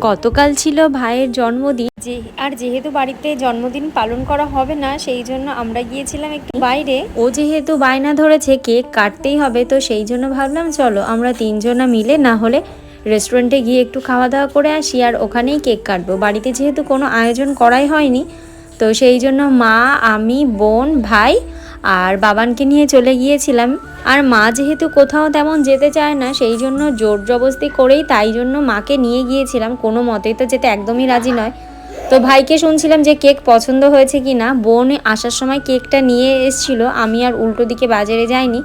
গতকাল ছিল ভাইয়ের জন্মদিন, যেহেতু বাড়িতে জন্মদিন পালন করা হবে না, সেই জন্য আমরা গিয়েছিলাম একটু বাইরে। ও যেহেতু বায়না ধরেছে কেক কাটতেই হবে, তো সেই জন্য ভাবলাম চলো আমরা তিনজনা মিলে না হলে রেস্টুরেন্টে গিয়ে একটু খাওয়া দাওয়া করে আসি, আর ওখানেই কেক কাটবো। বাড়িতে যেহেতু কোনো আয়োজন করাই হয়নি, তো সেই জন্য মা, আমি, বোন, ভাই আর বাবানকে নিয়ে চলে গিয়েছিলাম। আর মা যেহেতু কোথাও তেমন যেতে চায় না, সেই জন্য জোর জবরদস্তি করেই তাই জন্য মাকে নিয়ে গিয়েছিলাম। কোনো মতেই তো যেতে একদমই রাজি নয়। তো ভাইকে শুনছিলাম যে কেক পছন্দ হয়েছে কি না। বোন আসার সময় কেকটা নিয়ে এসেছিলো, আমি আর উল্টো দিকে বাজারে যাইনি।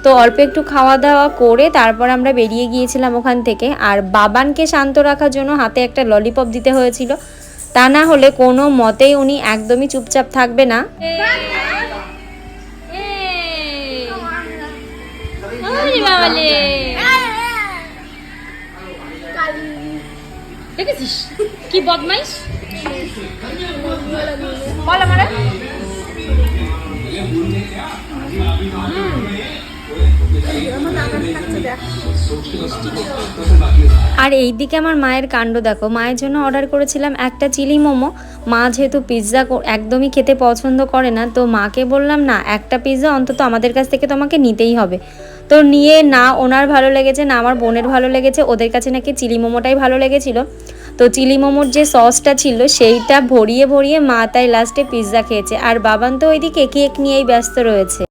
তো অল্প একটু খাওয়া দাওয়া করে তারপর আমরা বেরিয়ে গিয়েছিলাম ওখান থেকে। আর বাবানকে শান্ত রাখার জন্য হাতে একটা ললিপপ দিতে হয়েছিল, তা না হলে কোনো মতেই উনি একদমই চুপচাপ থাকবে না। দেখেছিস কি বদমাইশ বল আমারে। আর এই দিকে আমার মায়ের কাণ্ড দেখো, মায়ের জন্য অর্ডার করেছিলাম একটা চিলি মোমো। মা যেহেতু পিৎজা একদমই খেতে পছন্দ করে না, তো মাকে বললাম না, একটা পিৎজা অন্তত আমাদের কাছ থেকে তোমাকে নিতেই হবে। তো নিয়ে না ওনার ভালো লেগেছে না আমার বোনের ভালো লেগেছে, ওদের কাছে নাকি চিলি মোমোটাই ভালো লেগেছিলো। তো চিলি মোমোর যে সসটা ছিল সেইটা ভরিয়ে ভরিয়ে মা তাই লাস্টে পিৎজা খেয়েছে। আর বাবান তো ওইদিকে কেক নিয়েই ব্যস্ত রয়েছে।